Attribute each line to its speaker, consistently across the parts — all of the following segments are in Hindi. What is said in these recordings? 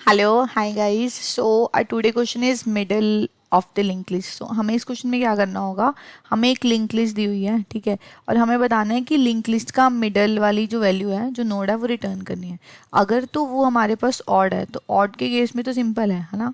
Speaker 1: Hello hi guys. So today question is middle of the link list. So हमें इस क्वेश्चन में क्या करना होगा, हमें एक लिंक लिस्ट दी हुई है, ठीक है, और हमें बताना है कि लिंक लिस्ट का मिडल वाली जो वैल्यू है, जो नोड है, वो रिटर्न करनी है। अगर तो वो हमारे पास ऑड है, तो ऑड के केस में तो सिंपल है ना,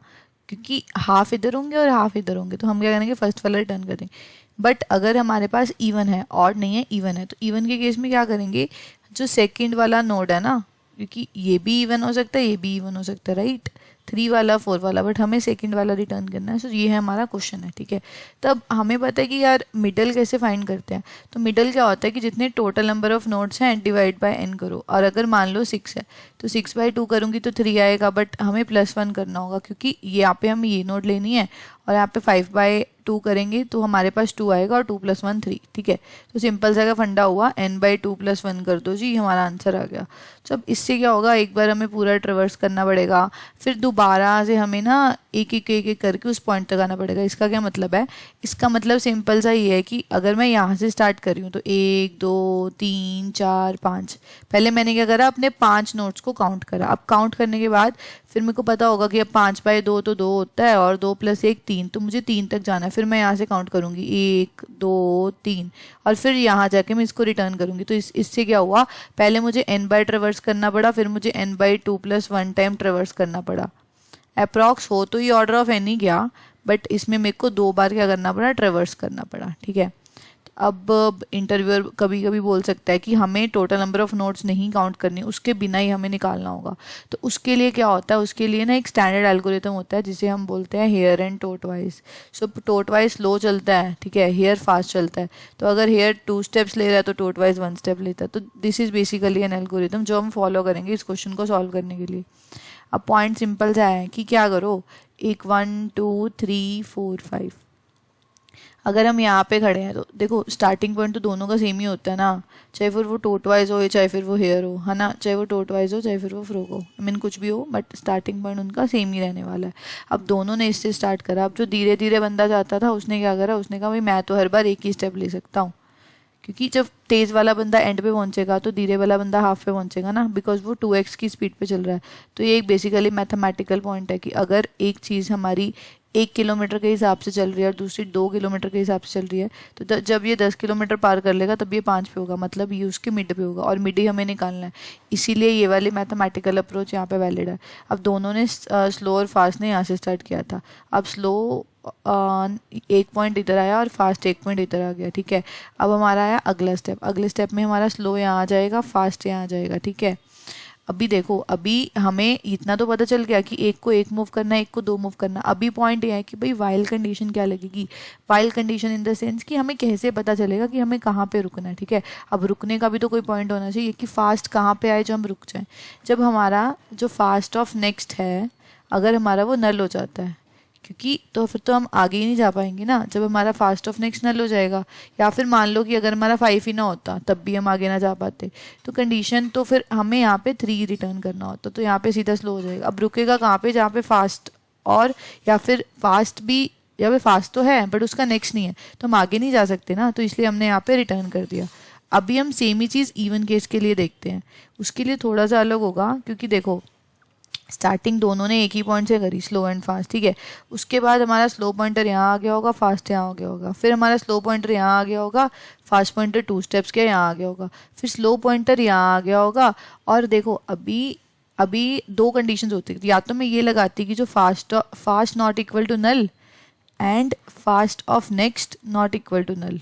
Speaker 1: क्योंकि हाफ इधर होंगे और हाफ इधर होंगे, तो हम क्या करेंगे, फर्स्ट वाला रिटर्न कर देंगे। बट अगर हमारे पास इवन है, ऑड नहीं है, इवन है, तो इवन के केस में क्या करेंगे, जो सेकंड वाला नोड है ना, क्योंकि ये भी इवन हो सकता है, ये भी इवन हो सकता है, राइट, 3 वाला 4 वाला, बट हमें सेकंड वाला रिटर्न करना है। सो ये है हमारा क्वेश्चन है, ठीक है। तब हमें पता है कि यार मिडल कैसे फाइंड करते हैं। तो मिडल क्या होता है कि जितने टोटल नंबर ऑफ नोड्स हैं डिवाइड बाय n करो, और अगर मान लो 6 है तो 6/2 करूंगी तो 3 आएगा, बट हमें +1 करना होगा क्योंकि यहाँ पे हमें ये नोड लेनी है, और यहाँ पे 5/2 करेंगे तो हमारे पास 2 आएगा, और 2 + 1 3, ठीक है। तो सिंपल सा का फंडा हुआ, n/2 + 1 कर दो जी, हमारा आंसर आ गया। तो अब इससे क्या होगा, एक बार हमें पूरा ट्रेवर्स करना पड़ेगा, फिर दोबारा से हमें ना एक एक करके उस पॉइंट तक आना पड़ेगा। इसका क्या मतलब है, इसका मतलब सिंपल सा ये है कि अगर मैं यहाँ से स्टार्ट कर रही हूँ तो 1 2 3 4 5, पहले मैंने क्या करा, अपने 5 नोट्स को काउंट करा। अब काउंट करने के बाद फिर मेरे को पता होगा कि अब 5/2 तो 2 होता है, और 2 + 1 3, तो मुझे 3 तक जाना है। फिर मैं यहाँ से काउंट करूंगी 1 2 3, और फिर यहाँ जाके मैं इसको रिटर्न करूंगी। तो इससे क्या हुआ, पहले मुझे n बाय ट्रेवर्स करना पड़ा, फिर मुझे n/2 + 1 टाइम ट्रेवर्स करना पड़ा। अप्रॉक्स हो तो ये ऑर्डर ऑफ एन ही गया, बट इसमें मेरे को 2 बार क्या करना पड़ा, ट्रेवर्स करना पड़ा, ठीक है। अब इंटरव्यूअर कभी कभी बोल सकता है कि हमें टोटल नंबर ऑफ नोट्स नहीं काउंट करनी, उसके बिना ही हमें निकालना होगा। तो उसके लिए क्या होता है, उसके लिए ना एक स्टैंडर्ड एल्गोरिथम होता है जिसे हम बोलते हैं hare and tortoise. So tortoise slow चलता है, ठीक है, हेयर फास्ट चलता है। तो अगर हेयर 2 स्टेप्स ले रहा है तो टोट वाइज 1 स्टेप लेता है। तो this is basically an algorithm जो हम फॉलो करेंगे इस क्वेश्चन को सॉल्व करने के लिए। अब पॉइंट सिंपल सा है कि क्या करो, एक 1 2 3 4 5, अगर हम यहाँ पे खड़े हैं तो देखो स्टार्टिंग पॉइंट तो दोनों का सेम ही होता है ना, चाहे फिर वो टोट वाइज हो, चाहे फिर वो हेयर हो, है ना, चाहे वो टोट वाइज हो, चाहे फिर वो फ्रोक हो, आई मीन कुछ भी हो, बट स्टार्टिंग पॉइंट उनका सेम ही रहने वाला है। अब दोनों ने इससे स्टार्ट करा। अब जो धीरे धीरे बंदा जाता था उसने क्या करा, उसने कहा भाई मैं तो हर बार एक ही स्टेप ले सकता हूँ, क्योंकि जब तेज वाला बंदा एंड पे पहुंचेगा तो धीरे वाला बंदा हाफ पे पहुंचेगा ना, बिकॉज वो 2x की स्पीड पे चल रहा है। तो ये एक बेसिकली मैथमेटिकल पॉइंट है कि अगर एक चीज़ हमारी 1 किलोमीटर के हिसाब से चल रही है और दूसरी 2 किलोमीटर के हिसाब से चल रही है, तो जब ये 10 किलोमीटर पार कर लेगा तब ये 5 पे होगा, मतलब ये उसके मिड पे होगा, और मिड ही हमें निकालना है। इसीलिए ये वाली मैथमेटिकल अप्रोच यहाँ पे वैलिड है। अब दोनों ने स्लो और फास्ट ने यहाँ से स्टार्ट किया था। अब स्लो एक पॉइंट इधर आया और फास्ट एक पॉइंट इधर आ गया, ठीक है। अब हमारा आया अगला स्टेप, अगले स्टेप में हमारा स्लो यहाँ आ जाएगा, फास्ट यहाँ आ जाएगा, ठीक है। अभी देखो, अभी हमें इतना तो पता चल गया कि एक को 1 मूव करना है, एक को 2 मूव करना। अभी पॉइंट ये है कि भाई वाइल कंडीशन क्या लगेगी, while condition in the sense कि हमें कैसे पता चलेगा कि हमें कहाँ पे रुकना है, ठीक है। अब रुकने का भी तो कोई पॉइंट होना चाहिए कि फास्ट कहाँ पे आए जो हम रुक जाएं। जब हमारा जो फास्ट ऑफ नेक्स्ट है, अगर हमारा वो नल हो जाता है, क्योंकि तो फिर तो हम आगे ही नहीं जा पाएंगे ना, जब हमारा फास्ट ऑफ नेक्स्ट नल हो जाएगा। या फिर मान लो कि अगर हमारा 5 ही ना होता तब भी हम आगे ना जा पाते, तो कंडीशन तो फिर हमें यहाँ पे 3 रिटर्न करना होता, तो यहाँ पे सीधा स्लो हो जाएगा। अब रुकेगा कहाँ पे, जहाँ पे फास्ट, और या फिर फास्ट भी, या फिर फास्ट तो है बट उसका नेक्स्ट नहीं है, तो हम आगे नहीं जा सकते ना, तो इसलिए हमने यहाँ पे रिटर्न कर दिया। अभी हम सेम ही चीज़ इवन केस के लिए देखते हैं। उसके लिए थोड़ा सा अलग होगा, क्योंकि देखो स्टार्टिंग दोनों ने एक ही पॉइंट से करी, स्लो एंड फास्ट, ठीक है। उसके बाद हमारा स्लो पॉइंटर यहाँ आ गया होगा, फास्ट यहाँ आ गया होगा, फिर हमारा स्लो पॉइंटर यहाँ आ गया होगा, फास्ट पॉइंटर 2 स्टेप्स के यहाँ आ गया होगा, फिर स्लो पॉइंटर यहाँ आ गया होगा। और देखो अभी अभी 2 कंडीशंस होती थी, या तो मैं ये लगाती कि जो fast fast not equal to null and fast of next not equal to null,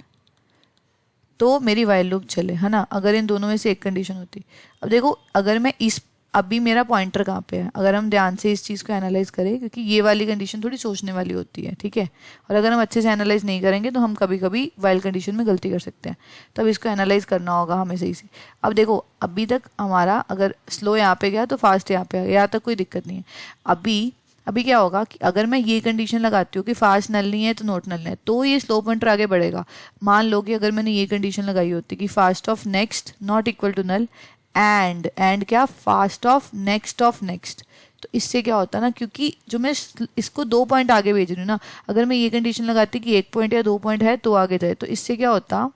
Speaker 1: तो मेरी वाइल लूप चले, है ना, अगर इन दोनों में से एक कंडीशन होती। अब देखो अगर मैं इस, अभी मेरा पॉइंटर कहाँ पे है, अगर हम ध्यान से इस चीज़ को एनालाइज करें, क्योंकि ये वाली कंडीशन थोड़ी सोचने वाली होती है, ठीक है, और अगर हम अच्छे से एनालाइज नहीं करेंगे तो हम कभी कभी वाइल कंडीशन में गलती कर सकते हैं। तो अब इसको एनालाइज करना होगा हमें सही से। अब देखो अभी तक हमारा अगर स्लो यहाँ पे गया तो फास्ट यहाँ पे आ गया, यहाँ तक कोई दिक्कत नहीं है। अभी अभी क्या होगा कि अगर मैं ये कंडीशन लगाती हूँ कि फास्ट नल नहीं है तो नोट नल है, तो ये स्लो पॉइंटर आगे बढ़ेगा। मान लो कि अगर मैंने ये कंडीशन लगाई होती कि fast of next not equal to null and क्या, फास्ट ऑफ नेक्स्ट, तो इससे क्या होता है ना, क्योंकि जो मैं इसको 2 पॉइंट आगे भेज रही हूँ ना, अगर मैं ये कंडीशन लगाती कि 1 पॉइंट या 2 पॉइंट है तो आगे जाए, तो इससे क्या होता,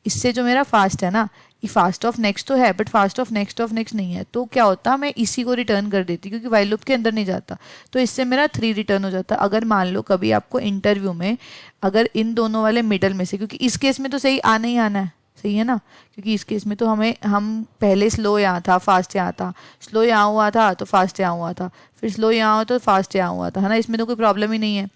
Speaker 1: इससे जो मेरा फास्ट है ना, फास्ट ऑफ नेक्स्ट तो है बट फास्ट ऑफ नेक्स्ट नहीं है, तो क्या होता मैं इसी को रिटर्न कर देती क्योंकि वाइल लूप के अंदर नहीं जाता, तो इससे मेरा 3 रिटर्न हो जाता। अगर मान लो कभी आपको इंटरव्यू में अगर इन दोनों वाले मिडल में से, क्योंकि इस केस में तो सही आना ही आना है, सही है ना, क्योंकि इस केस में तो हम पहले स्लो यहाँ था फास्ट यहाँ था, स्लो यहाँ हुआ था तो फास्ट यहाँ हुआ था, फिर स्लो यहाँ हुआ तो फास्ट यहाँ हुआ था, है ना, इसमें तो कोई प्रॉब्लम ही नहीं है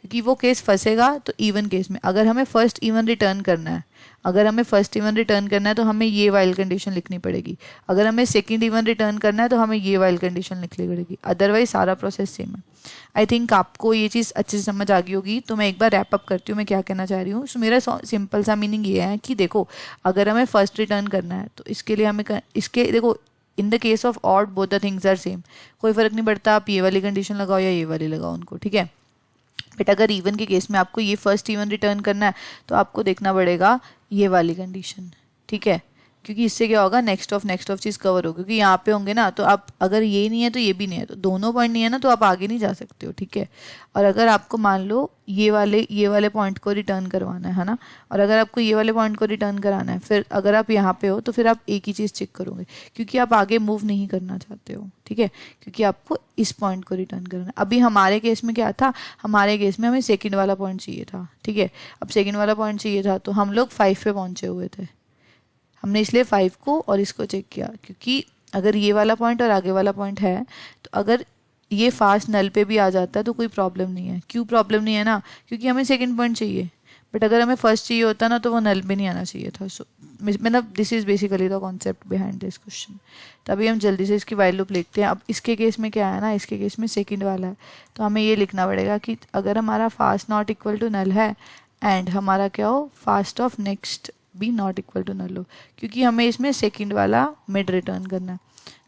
Speaker 1: क्योंकि वो केस फंसेगा तो इवन केस में। अगर हमें फर्स्ट इवन रिटर्न करना है, अगर हमें फर्स्ट इवन रिटर्न करना है तो हमें ये वाइल कंडीशन लिखनी पड़ेगी, अगर हमें सेकंड इवन रिटर्न करना है तो हमें ये वाइल कंडीशन लिखनी पड़ेगी, अदरवाइज सारा प्रोसेस सेम है। आई थिंक आपको ये चीज़ अच्छे से समझ आ गई होगी, तो मैं एक बार रैप अप करती हूँ मैं क्या कहना चाह रही हूँ। सो मेरा सिंपल सा मीनिंग ये है कि देखो अगर हमें फर्स्ट रिटर्न करना है तो इसके लिए हमें इसके देखो in the case of odd both the things are same, कोई फर्क नहीं पड़ता आप ये वाली कंडीशन लगाओ या ये वाली लगाओ उनको, ठीक है। बट अगर इवन के केस में आपको ये फर्स्ट इवन रिटर्न करना है तो आपको देखना पड़ेगा ये वाली कंडीशन, ठीक है, क्योंकि इससे क्या होगा नेक्स्ट ऑफ चीज़ कवर होगी, क्योंकि यहाँ पे होंगे ना तो आप अगर ये नहीं है तो ये भी नहीं है, तो दोनों पॉइंट नहीं है ना तो आप आगे नहीं जा सकते हो, ठीक है। और अगर आपको मान लो ये वाले पॉइंट को रिटर्न करवाना है ना, और अगर आपको ये वाले पॉइंट को रिटर्न कराना है, फिर अगर आप यहाँ पे हो तो फिर आप एक ही चीज़ चेक करोगे क्योंकि आप आगे मूव नहीं करना चाहते हो, ठीक है, क्योंकि आपको इस पॉइंट को रिटर्न करना है। अभी हमारे केस में क्या था, हमारे केस में हमें सेकेंड वाला पॉइंट चाहिए था, ठीक है। अब सेकेंड वाला पॉइंट चाहिए था तो हम लोग 5 पे पहुंचे हुए थे, हमने इसलिए 5 को और इसको चेक किया, क्योंकि अगर ये वाला पॉइंट और आगे वाला पॉइंट है तो अगर ये फास्ट नल पे भी आ जाता है तो कोई प्रॉब्लम नहीं है। क्यों प्रॉब्लम नहीं है ना, क्योंकि हमें सेकंड पॉइंट चाहिए, बट अगर हमें फर्स्ट चाहिए होता ना तो वो नल पे नहीं आना चाहिए था। सो मतलब this is basically the concept behind this question. तभी हम जल्दी से इसकी वाइल लूप लिखते हैं। अब इसके केस में क्या है ना, इसके केस में सेकेंड वाला है तो हमें ये लिखना पड़ेगा कि अगर हमारा fast not equal to null है एंड हमारा क्या हो फास्ट ऑफ नेक्स्ट भी नॉट इक्वल टू नल हो, क्योंकि हमें इसमें सेकंड वाला मिड रिटर्न करना है।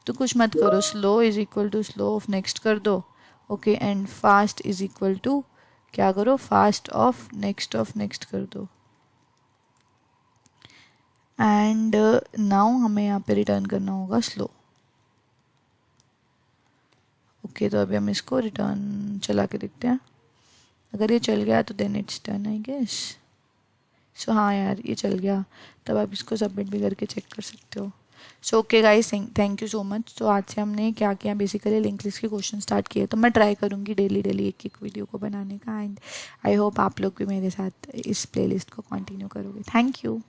Speaker 1: तो कुछ मत करो, slow is equal to slow of next कर दो, okay, and fast is equal to क्या करो फास्ट ऑफ नेक्स्ट कर दो, एंड नाउ हमें यहाँ पे रिटर्न करना होगा स्लो, ओके। तो अभी हम इसको रिटर्न चला के देखते हैं, अगर ये चल गया तो then it's done I guess. So हाँ यार ये चल गया, तब आप इसको सबमिट भी करके चेक कर सकते हो। So okay guys, thank you so much. तो आज से हमने क्या किया, बेसिकली लिंक लिस्ट के क्वेश्चन स्टार्ट किए, तो मैं ट्राई करूँगी डेली एक वीडियो को बनाने का, एंड आई होप आप लोग भी मेरे साथ इस प्लेलिस्ट को कंटिन्यू करोगे। Thank you.